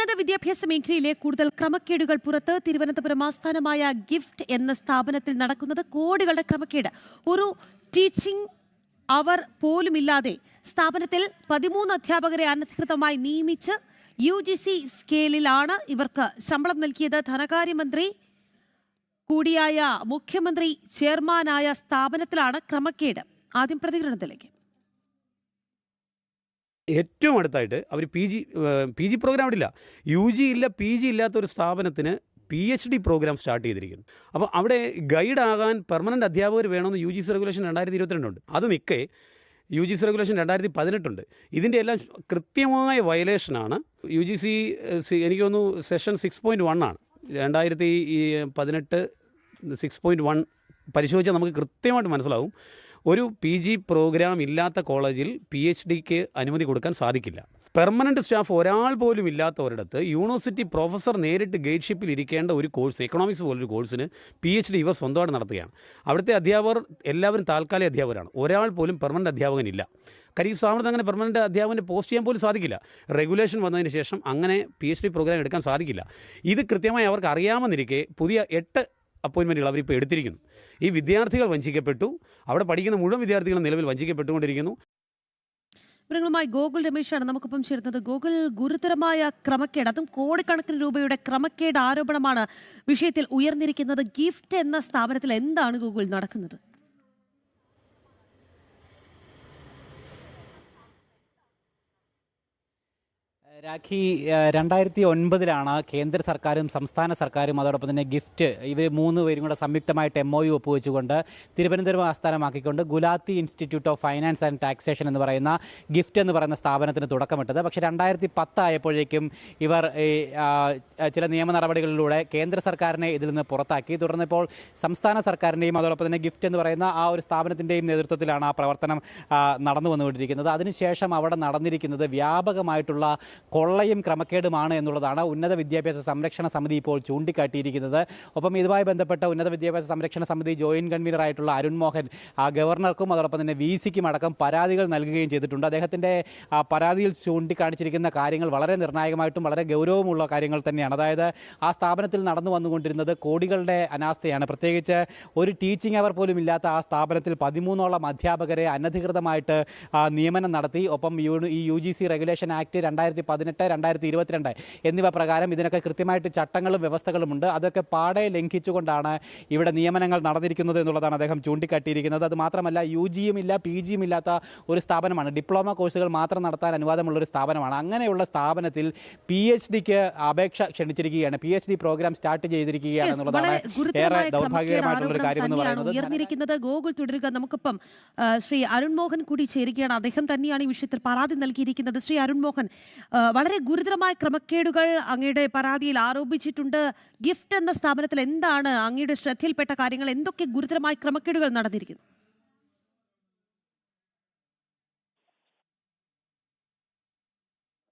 ഉന്നത വിദ്യാഭ്യാസ മേഖലയിലെ കൂടുതൽ ക്രമക്കേടുകൾ പുറത്ത്. തിരുവനന്തപുരം ആസ്ഥാനമായ ഗിഫ്റ്റ് എന്ന സ്ഥാപനത്തിൽ നടക്കുന്നത് കോടികളുടെ ക്രമക്കേട്. ഒരു ടീച്ചിംഗ് അവർ പോലുമില്ലാതെ സ്ഥാപനത്തിൽ 13 അധ്യാപകരെ അനധികൃതമായി നിയമിച്ച് UGC സ്കെയിലിലാണ് ഇവർക്ക് ശമ്പളം നൽകിയത്. ധനകാര്യമന്ത്രി കൂടിയായ മുഖ്യമന്ത്രി ചെയർമാനായ സ്ഥാപനത്തിലാണ് ക്രമക്കേട്. ആദ്യം പ്രതികരണത്തിലേക്ക്. ഏറ്റവും അടുത്തായിട്ട് അവർ പി ജി പ്രോഗ്രാം ഇല്ല, UG ഇല്ല, PG ഇല്ലാത്തൊരു സ്ഥാപനത്തിന് PhD പ്രോഗ്രാം സ്റ്റാർട്ട് ചെയ്തിരിക്കുന്നു. അപ്പോൾ അവിടെ ഗൈഡാകാൻ പെർമനൻ്റ് അധ്യാപകർ വേണമെന്ന് UGC റെഗുലേഷൻ 2022 ഉണ്ട്. അത് നിൽക്കെ UGC റെഗുലേഷൻ 2018 ഉണ്ട്. ഇതിൻ്റെ എല്ലാം കൃത്യമായ വയലേഷനാണ്. UGC എനിക്ക് തോന്നുന്നു സെഷൻ 6.1 ആണ്. 2018 6.1 പരിശോധിച്ചാൽ നമുക്ക് കൃത്യമായിട്ട് മനസ്സിലാവും. ഒരു PG പ്രോഗ്രാം ഇല്ലാത്ത കോളേജിൽ PhDക്ക് അനുമതി കൊടുക്കാൻ സാധിക്കില്ല. പെർമനൻറ്റ് സ്റ്റാഫ് ഒരാൾ പോലും ഇല്ലാത്ത ഒരിടത്ത് യൂണിവേഴ്സിറ്റി പ്രൊഫസർ നേരിട്ട് ഗൈഡ്ഷിപ്പിൽ ഇരിക്കേണ്ട ഒരു കോഴ്സ്, എക്കണോമിക്സ് പോലൊരു കോഴ്സിന് PhD ഇവർ സ്വന്തമായിട്ട് നടത്തുകയാണ്. അവിടുത്തെ അധ്യാപകർ എല്ലാവരും താൽക്കാലിക അധ്യാപകരാണ്. ഒരാൾ പോലും പെർമനൻറ്റ് അധ്യാപകനില്ല. കാര്യം ഈ സ്ഥാപനത്തിൽ അങ്ങനെ പെർമനൻറ്റ് അധ്യാപകനെ പോസ്റ്റ് ചെയ്യാൻ പോലും സാധിക്കില്ല. റെഗുലേഷൻ വന്നതിന് ശേഷം അങ്ങനെ PhD പ്രോഗ്രാം എടുക്കാൻ സാധിക്കില്ല. ഇത് കൃത്യമായി അവർക്ക് അറിയാമെന്നിരിക്കെ പുതിയ 8 അപ്പോയിൻമെൻറ്റുകൾ അവരിപ്പോൾ എടുത്തിരിക്കുന്നു. ഈ വിദ്യാർത്ഥികൾ വഞ്ചിക്കപ്പെട്ടു. അവിടെ പഠിക്കുന്ന മുഴുവൻ വിദ്യാർത്ഥികളും നിലവിൽ വഞ്ചിക്കപ്പെട്ടുകൊണ്ടിരിക്കുന്നു. വിവരങ്ങളുമായി ഗോകുൽ രമേശാണ് നമുക്കൊപ്പം ചേരുന്നത്. ഗോകുൽ, ഗുരുതരമായ ക്രമക്കേട്, അതും കോടിക്കണക്കിന് രൂപയുടെ ക്രമക്കേട് ആരോപണമാണ് വിഷയത്തിൽ ഉയർന്നിരിക്കുന്നത്. ഗിഫ്റ്റ് എന്ന സ്ഥാപനത്തിൽ എന്താണ് ഗോകുൽ നടക്കുന്നത്? രാഖി, 2009 കേന്ദ്ര സർക്കാരും സംസ്ഥാന സർക്കാരും അതോടൊപ്പം തന്നെ ഗിഫ്റ്റ് ഇവർ 3 പേരും കൂടെ സംയുക്തമായിട്ട് MOU ഒപ്പുവെച്ചുകൊണ്ട് തിരുവനന്തപുരം ആസ്ഥാനമാക്കിക്കൊണ്ട് Gulati institute of finance and taxation എന്ന് പറയുന്ന ഗിഫ്റ്റ് എന്ന് പറയുന്ന സ്ഥാപനത്തിന് തുടക്കമിട്ടത്. പക്ഷേ 2010 ആയപ്പോഴേക്കും ഇവർ ചില നിയമ നടപടികളിലൂടെ കേന്ദ്ര സർക്കാരിനെ ഇതിൽ നിന്ന് പുറത്താക്കി. തുടർന്ന് ഇപ്പോൾ സംസ്ഥാന സർക്കാരിൻ്റെയും അതോടൊപ്പം തന്നെ ഗിഫ്റ്റ് എന്ന് പറയുന്ന ആ ഒരു സ്ഥാപനത്തിൻ്റെയും നേതൃത്വത്തിലാണ് ആ പ്രവർത്തനം നടന്നു വന്നുകൊണ്ടിരിക്കുന്നത്. അതിനുശേഷം അവിടെ നടന്നിരിക്കുന്നത് വ്യാപകമായിട്ടുള്ള കൊള്ളയും ക്രമക്കേടുമാണ് എന്നുള്ളതാണ് ഉന്നത വിദ്യാഭ്യാസ സംരക്ഷണ സമിതി ഇപ്പോൾ ചൂണ്ടിക്കാട്ടിയിരിക്കുന്നത്. ഒപ്പം ഇതുമായി ബന്ധപ്പെട്ട ഉന്നത വിദ്യാഭ്യാസ സംരക്ഷണ സമിതി ജോയിന്റ് കൺവീനറായിട്ടുള്ള അരുൺ മോഹൻ ഗവർണർക്കും അതോടൊപ്പം തന്നെ VCക്കും അടക്കം പരാതികൾ നൽകുകയും ചെയ്തിട്ടുണ്ട്. അദ്ദേഹത്തിൻ്റെ പരാതിയിൽ ചൂണ്ടിക്കാണിച്ചിരിക്കുന്ന കാര്യങ്ങൾ വളരെ നിർണായകമായിട്ടും വളരെ ഗൗരവമുള്ള കാര്യങ്ങൾ തന്നെയാണ്. അതായത് ആ സ്ഥാപനത്തിൽ നടന്നു വന്നുകൊണ്ടിരുന്നത് കോടികളുടെ അനാസ്ഥയാണ്. പ്രത്യേകിച്ച് ഒരു ടീച്ചിങ് അവർ പോലും ഇല്ലാത്ത ആ സ്ഥാപനത്തിൽ 13ഓളം അധ്യാപകരെ അനധികൃതമായിട്ട് നിയമനം നടത്തി. ഒപ്പം ഈ UGC റെഗുലേഷൻ ആക്ട് 2018, 2022 എന്നിവ പ്രകാരം ഇതിനൊക്കെ കൃത്യമായിട്ട് ചട്ടങ്ങളും വ്യവസ്ഥകളുമുണ്ട്. അതൊക്കെ പാടെ ലംഘിച്ചുകൊണ്ടാണ് ഇവിടെ നിയമനങ്ങൾ നടന്നിരിക്കുന്നത് എന്നുള്ളതാണ് അദ്ദേഹം ചൂണ്ടിക്കാട്ടിയിരിക്കുന്നത്. അത് മാത്രമല്ല UGയും ഇല്ല, PGയും ഇല്ലാത്ത ഒരു സ്ഥാപനമാണ്. ഡിപ്ലോമ കോഴ്സുകൾ മാത്രം നടത്താൻ അനുവാദമുള്ളൊരു സ്ഥാപനമാണ്. അങ്ങനെയുള്ള സ്ഥാപനത്തിൽ PhDക്ക് അപേക്ഷ ക്ഷണിച്ചിരിക്കുകയാണ്. PhD പ്രോഗ്രാം സ്റ്റാർട്ട് ചെയ്തിരിക്കുകയാണ് എന്നുള്ളതാണ് ഏറെ ദൗർഭാഗ്യകരമായിട്ടുള്ളൊരു കാര്യമെന്ന് പറയുന്നത്. ഉയർന്നിരിക്കുന്നത് ഗോകുൽ തുടരുക. നമുക്കിപ്പം ശ്രീ അരുൺ മോഹൻ കൂടി ചേരുകയാണ്. അദ്ദേഹം തന്നെയാണ് ഈ വിഷയത്തിൽ പരാതി നൽകിയിരിക്കുന്നത്. ശ്രീ അരുൺ മോഹൻ, വളരെ ഗുരുതരമായ ക്രമക്കേടുകൾ അങ്ങയുടെ പരാതിയിൽ ആരോപിച്ചിട്ടുണ്ട്. ഗിഫ്റ്റ് എന്ന സ്ഥാപനത്തിൽ എന്താണ് അങ്ങയുടെ ശ്രദ്ധയിൽപ്പെട്ട കാര്യങ്ങൾ? എന്തൊക്കെ ഗുരുതരമായ ക്രമക്കേടുകൾ നടന്നിരിക്കുന്നു?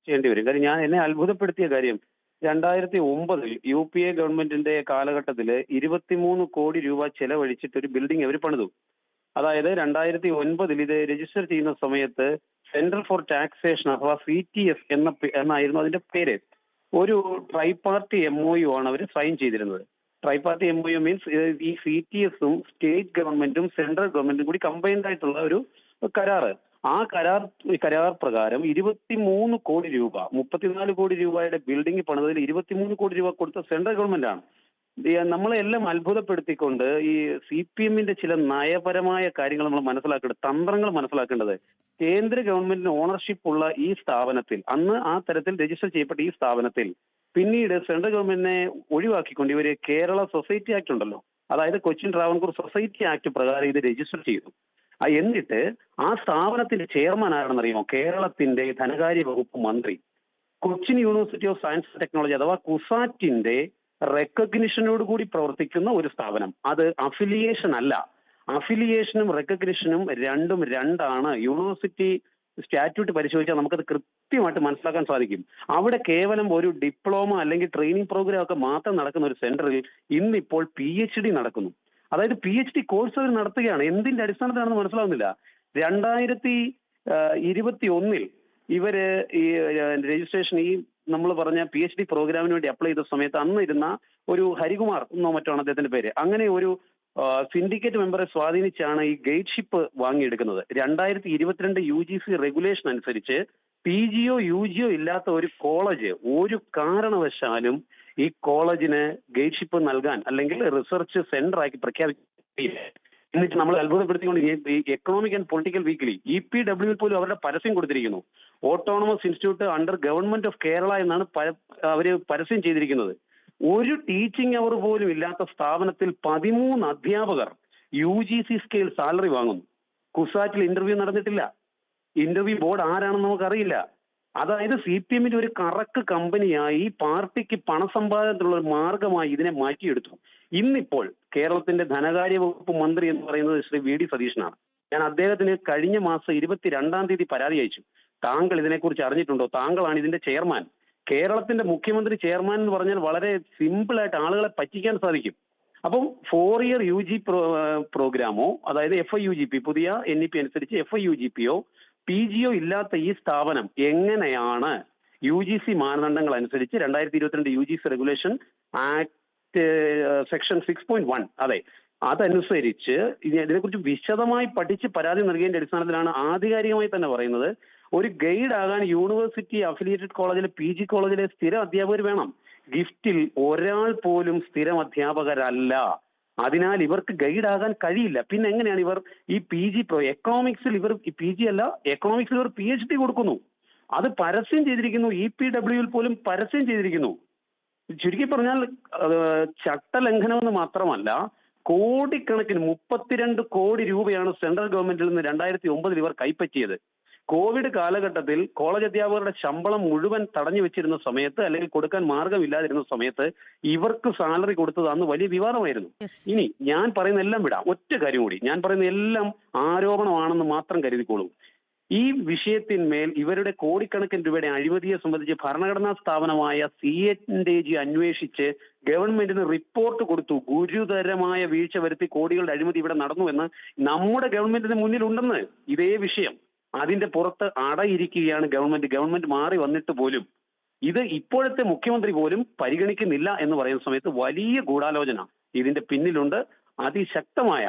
ചെയ്യേണ്ടി വരും. കാര്യം എന്നെ അത്ഭുതപ്പെടുത്തിയ കാര്യം 2009 UPA ഗവൺമെന്റിന്റെ കാലഘട്ടത്തിൽ 23 കോടി രൂപ ചെലവഴിച്ചിട്ട് ഒരു ബിൽഡിംഗ് അവർ പണിതു. അതായത് 2009 ഇത് രജിസ്റ്റർ ചെയ്യുന്ന സമയത്ത് സെന്റർ ഫോർ ടാക്സേഷൻ അഥവാ CTS എന്നായിരുന്നു അതിന്റെ പേര്. ഒരു ട്രൈപാർട്ടി MOU ആണ് അവർ സൈൻ ചെയ്തിരുന്നത്. ട്രൈപാർട്ടി MOU മീൻസ് ഈ CTSഉം സ്റ്റേറ്റ് ഗവൺമെന്റും സെൻട്രൽ ഗവൺമെന്റും കൂടി കമ്പൈൻഡ് ആയിട്ടുള്ള ഒരു കരാറ്. ആ കരാർ പ്രകാരം 23 കോടി രൂപ, 34 കോടി രൂപയുടെ ബിൽഡിംഗ് പണിതതിൽ 23 കോടി രൂപ കൊടുത്ത സെൻട്രൽ ഗവൺമെന്റ് ആണ്. നമ്മളെല്ലാം അത്ഭുതപ്പെടുത്തിക്കൊണ്ട് ഈ CPMന്റെ ചില നയപരമായ കാര്യങ്ങൾ നമ്മൾ മനസ്സിലാക്കേണ്ടത്, തന്ത്രങ്ങൾ മനസ്സിലാക്കേണ്ടത്, കേന്ദ്ര ഗവൺമെന്റിന് ഓണർഷിപ്പ് ഉള്ള ഈ സ്ഥാപനത്തിൽ, അന്ന് ആ തരത്തിൽ രജിസ്റ്റർ ചെയ്യപ്പെട്ട ഈ സ്ഥാപനത്തിൽ പിന്നീട് സെൻട്രൽ ഗവൺമെന്റിനെ ഒഴിവാക്കിക്കൊണ്ട് ഇവര് കേരള സൊസൈറ്റി ആക്ട് ഉണ്ടല്ലോ, അതായത് കൊച്ചിൻ ട്രാവൻകൂർ സൊസൈറ്റി ആക്ട് പ്രകാരം ഇത് രജിസ്റ്റർ ചെയ്തു. എന്നിട്ട് ആ സ്ഥാപനത്തിന്റെ ചെയർമാൻ ആരാണെന്നറിയുമോ? കേരളത്തിന്റെ ധനകാര്യ വകുപ്പ് മന്ത്രി. Cochin university of science and technology അഥവാ കുസാറ്റിന്റെ റെക്കഗ്നിഷനോട് കൂടി പ്രവർത്തിക്കുന്ന ഒരു സ്ഥാപനം. അത് അഫിലിയേഷൻ അല്ല. അഫിലിയേഷനും റെക്കഗ്നിഷനും രണ്ടും രണ്ടാണ്. യൂണിവേഴ്സിറ്റി സ്റ്റാറ്റ്യൂട്ട് പരിശോധിച്ചാൽ നമുക്കത് കൃത്യമായിട്ട് മനസ്സിലാക്കാൻ സാധിക്കും. അവിടെ കേവലം ഒരു ഡിപ്ലോമ അല്ലെങ്കിൽ ട്രെയിനിങ് പ്രോഗ്രാം ഒക്കെ മാത്രം നടക്കുന്ന ഒരു സെന്ററിൽ ഇന്നിപ്പോൾ PhD നടക്കുന്നു. അതായത് PhD കോഴ്സ് അവർ നടത്തുകയാണ്. എന്തിന്റെ അടിസ്ഥാനത്തിലാണെന്ന് മനസ്സിലാവുന്നില്ല. 2021 ഇവര് ഈ രജിസ്ട്രേഷൻ ഈ നമ്മൾ പറഞ്ഞ PhD പ്രോഗ്രാമിന് വേണ്ടി അപ്ലൈ ചെയ്ത സമയത്ത് അന്ന് ഇരുന്ന ഒരു ഹരികുമാർ എന്നോ മറ്റോ ആണ് അദ്ദേഹത്തിന്റെ പേര്, അങ്ങനെ ഒരു സിൻഡിക്കേറ്റ് മെമ്പറെ സ്വാധീനിച്ചാണ് ഈ ഗൈഡ്ഷിപ്പ് വാങ്ങിയെടുക്കുന്നത്. 2022 UGC റെഗുലേഷൻ അനുസരിച്ച് PGയോ UGയോ ഇല്ലാത്ത ഒരു കോളേജ് ഒരു കാരണവശാലും ഈ കോളേജിന് ഗൈഡ്ഷിപ്പ് നൽകാൻ അല്ലെങ്കിൽ റിസർച്ച് സെന്റർ ആക്കി പ്രഖ്യാപിക്കില്ല. എന്നിട്ട് നമ്മൾ അത്ഭുതപ്പെടുത്തിക്കൊണ്ട് ഈ economic and political weekly EPW പോലും അവരുടെ പരസ്യം കൊടുത്തിരിക്കുന്നു. Autonomous institute under government of Kerala എന്നാണ് അവര് പരസ്യം ചെയ്തിരിക്കുന്നത്. ഒരു ടീച്ചിങ് അവർ പോലും ഇല്ലാത്ത സ്ഥാപനത്തിൽ 13 അധ്യാപകർ UGC സ്കെയിൽ സാലറി വാങ്ങുന്നു. കുസാറ്റിൽ ഇന്റർവ്യൂ നടന്നിട്ടില്ല. ഇന്റർവ്യൂ ബോർഡ് ആരാണെന്ന് നമുക്കറിയില്ല. അതായത് CPMന്റെ ഒരു കറക്ക് കമ്പനിയായി പാർട്ടിക്ക് പണസമ്പാദനത്തിനുള്ള ഒരു മാർഗമായി ഇതിനെ മാറ്റിയെടുത്തു. ഇന്നിപ്പോൾ കേരളത്തിന്റെ ധനകാര്യ വകുപ്പ് മന്ത്രി എന്ന് പറയുന്നത് ശ്രീ VD സതീശനാണ്. ഞാൻ അദ്ദേഹത്തിന് കഴിഞ്ഞ മാസം 22-ാം തീയതി പരാതി അയച്ചു. താങ്കൾ ഇതിനെക്കുറിച്ച് അറിഞ്ഞിട്ടുണ്ടോ? താങ്കളാണ് ഇതിന്റെ ചെയർമാൻ. കേരളത്തിന്റെ മുഖ്യമന്ത്രി ചെയർമാൻ എന്ന് പറഞ്ഞാൽ വളരെ സിമ്പിൾ ആയിട്ട് ആളുകളെ പറ്റിക്കാൻ സാധിക്കും. അപ്പം 4 ഇയർ UG പ്രോഗ്രാമോ അതായത് FIUGP പുതിയ NEP അനുസരിച്ച് FIUGPയോ PGയോ ഇല്ലാത്ത ഈ സ്ഥാപനം എങ്ങനെയാണ് UGC മാനദണ്ഡങ്ങൾ അനുസരിച്ച് 2022 UGC റെഗുലേഷൻ ആക്ട് സെക്ഷൻ 6.1 അതെ അതനുസരിച്ച് ഇതിനെക്കുറിച്ച് വിശദമായി പഠിച്ച് പരാതി നൽകിയതിന്റെ അടിസ്ഥാനത്തിലാണ് ആധികാരികമായി തന്നെ പറയുന്നത് ഒരു ഗൈഡ് ആകാൻ യൂണിവേഴ്സിറ്റി അഫിലിയേറ്റഡ് കോളേജിലെ PG കോളേജിലെ സ്ഥിരം അധ്യാപകർ വേണം. ഗിഫ്റ്റിൽ ഒരാൾ പോലും സ്ഥിരം അധ്യാപകരല്ല. അതിനാൽ ഇവർക്ക് ഗൈഡ് ആകാൻ കഴിയില്ല. പിന്നെ എങ്ങനെയാണ് ഇവർ ഈ PG എക്കണോമിക്സിൽ ഇവർ PG അല്ല എക്കണോമിക്സിൽ ഇവർ PhD കൊടുക്കുന്നു? അത് പരസ്യം ചെയ്തിരിക്കുന്നു. EPW പോലും പരസ്യം ചെയ്തിരിക്കുന്നു. ചുരുക്കി പറഞ്ഞാൽ ചട്ടലംഘനമെന്ന് മാത്രമല്ല, കോടിക്കണക്കിന് 32 കോടി രൂപയാണ് സെൻട്രൽ ഗവൺമെന്റിൽ നിന്ന് 2009 ഇവർ കൈപ്പറ്റിയത്. കോവിഡ് കാലഘട്ടത്തിൽ കോളേജ് അധ്യാപകരുടെ ശമ്പളം മുഴുവൻ തടഞ്ഞു വെച്ചിരുന്ന സമയത്ത് അല്ലെങ്കിൽ കൊടുക്കാൻ മാർഗമില്ലാതിരുന്ന സമയത്ത് ഇവർക്ക് സാലറി കൊടുത്തത് അന്ന് വലിയ വിവാദമായിരുന്നു. ഇനി ഞാൻ പറയുന്ന എല്ലാം വിടാം, ഒറ്റ കാര്യം കൂടി, ഞാൻ പറയുന്ന എല്ലാം ആരോപണമാണെന്ന് മാത്രം കരുതിക്കോളൂ. ഈ വിഷയത്തിന്മേൽ ഇവരുടെ കോടിക്കണക്കിന് രൂപയുടെ അഴിമതിയെ സംബന്ധിച്ച് ഭരണഘടനാ സ്ഥാപനമായ CAG അന്വേഷിച്ച് ഗവൺമെന്റിന് റിപ്പോർട്ട് കൊടുത്തു. ഗുരുതരമായ വീഴ്ച വരുത്തി കോടികളുടെ അഴിമതി ഇവിടെ നടന്നുവെന്ന് നമ്മുടെ ഗവൺമെന്റിന് മുന്നിലുണ്ടെന്ന് ഇതേ വിഷയം. അതിന്റെ പുറത്ത് അടയിരിക്കുകയാണ് ഗവൺമെന്റ് മാറി വന്നിട്ട് പോലും ഇത് ഇപ്പോഴത്തെ മുഖ്യമന്ത്രി പോലും പരിഗണിക്കുന്നില്ല എന്ന് പറയുന്ന സമയത്ത് വലിയ ഗൂഢാലോചന ഇതിന്റെ പിന്നിലുണ്ട്. അതിശക്തമായ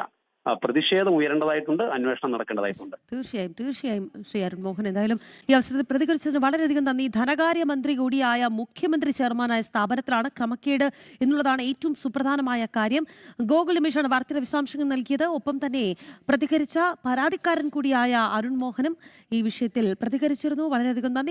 പ്രതിഷേധം ഉയരേണ്ടതായിട്ടുണ്ട്, അന്വേഷണം നടക്കേണ്ടതായിട്ടുണ്ട്. തീർച്ചയായും ശ്രീ അരുൺ മോഹൻ, എന്തായാലും ഈ അവസരത്തിൽ പ്രതികരിച്ചതിന് വളരെയധികം നന്ദി. ധനകാര്യ മന്ത്രി കൂടിയായ മുഖ്യമന്ത്രി ചെയർമാനായ സ്ഥാപനത്തിലാണ് ക്രമക്കേട് എന്നുള്ളതാണ് ഏറ്റവും സുപ്രധാനമായ കാര്യം. ഗോകുൽ നിമിഷാണ് വാർത്തയുടെ വിശദാംശങ്ങൾ നൽകിയത്. ഒപ്പം തന്നെ പ്രതികരിച്ച പരാതിക്കാരൻ കൂടിയായ അരുൺ മോഹനും ഈ വിഷയത്തിൽ പ്രതികരിച്ചിരുന്നു. വളരെയധികം നന്ദി.